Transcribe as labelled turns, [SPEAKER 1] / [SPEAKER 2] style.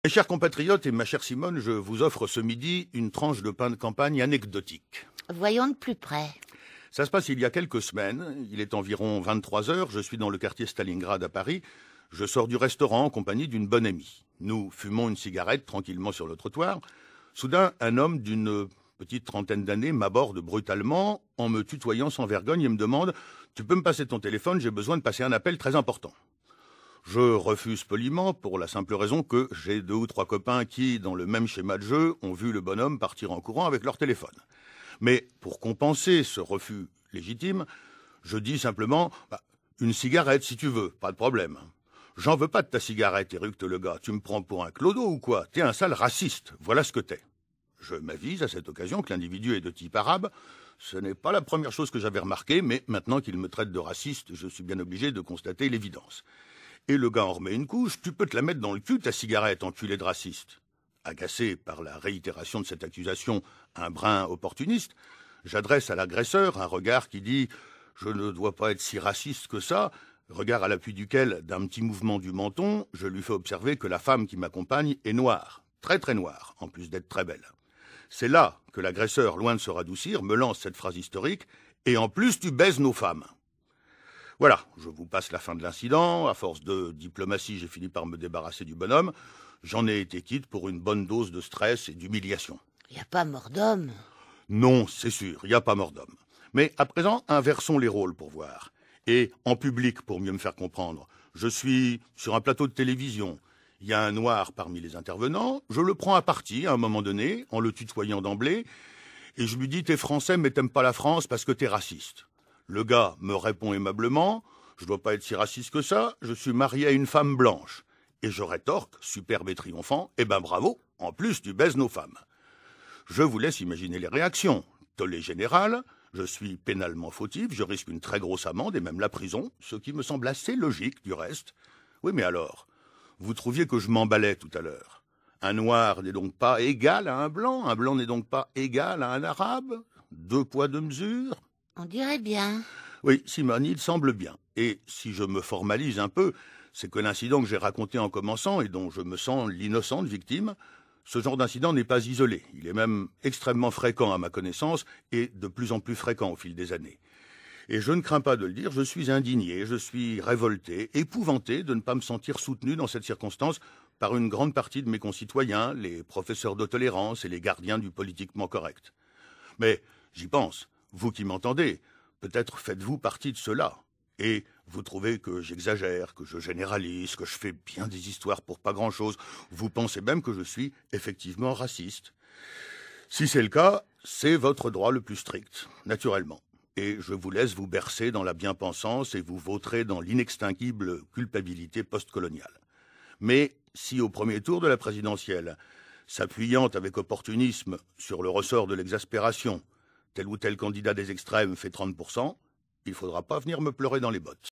[SPEAKER 1] Mes chers compatriotes et ma chère Simone, je vous offre ce midi une tranche de pain de campagne anecdotique.
[SPEAKER 2] Voyons de plus près.
[SPEAKER 1] Ça se passe il y a quelques semaines, il est environ 23 heures, je suis dans le quartier Stalingrad à Paris, je sors du restaurant en compagnie d'une bonne amie. Nous fumons une cigarette tranquillement sur le trottoir. Soudain, un homme d'une petite trentaine d'années m'aborde brutalement en me tutoyant sans vergogne et me demande « Tu peux me passer ton téléphone, j'ai besoin de passer un appel très important ». Je refuse poliment pour la simple raison que j'ai 2 ou 3 copains qui, dans le même schéma de jeu, ont vu le bonhomme partir en courant avec leur téléphone. Mais pour compenser ce refus légitime, je dis simplement une cigarette si tu veux, pas de problème. J'en veux pas de ta cigarette, éructe le gars. Tu me prends pour un clodo ou quoi? T'es un sale raciste, voilà ce que t'es. Je m'avise à cette occasion que l'individu est de type arabe. Ce n'est pas la première chose que j'avais remarquée, mais maintenant qu'il me traite de raciste, je suis bien obligé de constater l'évidence. Et le gars en remet une couche, tu peux te la mettre dans le cul, ta cigarette, enculé de raciste. Agacé par la réitération de cette accusation, un brin opportuniste, j'adresse à l'agresseur un regard qui dit « Je ne dois pas être si raciste que ça », regard à l'appui duquel, d'un petit mouvement du menton, je lui fais observer que la femme qui m'accompagne est noire, très très noire, en plus d'être très belle. C'est là que l'agresseur, loin de se radoucir, me lance cette phrase historique « Et en plus tu baises nos femmes ». Voilà, je vous passe la fin de l'incident. À force de diplomatie, j'ai fini par me débarrasser du bonhomme. J'en ai été quitte pour une bonne dose de stress et d'humiliation.
[SPEAKER 2] Il n'y a pas mort d'homme.
[SPEAKER 1] Non, c'est sûr, il n'y a pas mort d'homme. Mais à présent, inversons les rôles pour voir. Et en public, pour mieux me faire comprendre. Je suis sur un plateau de télévision. Il y a un noir parmi les intervenants. Je le prends à partie à un moment donné, en le tutoyant d'emblée. Et je lui dis « T'es français, mais t'aimes pas la France parce que t'es raciste ». Le gars me répond aimablement « Je dois pas être si raciste que ça, je suis marié à une femme blanche ». Et je rétorque, superbe et triomphant « Eh ben bravo, en plus tu baises nos femmes ». Je vous laisse imaginer les réactions. Tollé général, je suis pénalement fautif, je risque une très grosse amende et même la prison, ce qui me semble assez logique du reste. Oui, mais alors, vous trouviez que je m'emballais tout à l'heure. Un noir n'est donc pas égal à un blanc n'est donc pas égal à un arabe? 2 poids, 2 mesures?
[SPEAKER 2] On dirait bien.
[SPEAKER 1] Oui, Simone, il semble bien. Et si je me formalise un peu, c'est que l'incident que j'ai raconté en commençant et dont je me sens l'innocente victime, ce genre d'incident n'est pas isolé. Il est même extrêmement fréquent à ma connaissance et de plus en plus fréquent au fil des années. Et je ne crains pas de le dire, je suis indigné, je suis révolté, épouvanté de ne pas me sentir soutenu dans cette circonstance par une grande partie de mes concitoyens, les professeurs de tolérance et les gardiens du politiquement correct. Mais j'y pense. Vous qui m'entendez, peut-être faites-vous partie de cela. Et vous trouvez que j'exagère, que je généralise, que je fais bien des histoires pour pas grand-chose. Vous pensez même que je suis effectivement raciste. Si c'est le cas, c'est votre droit le plus strict, naturellement. Et je vous laisse vous bercer dans la bien-pensance et vous vautrer dans l'inextinguible culpabilité postcoloniale. Mais si au premier tour de la présidentielle, s'appuyant avec opportunisme sur le ressort de l'exaspération, tel ou tel candidat des extrêmes fait 30%, il ne faudra pas venir me pleurer dans les bottes.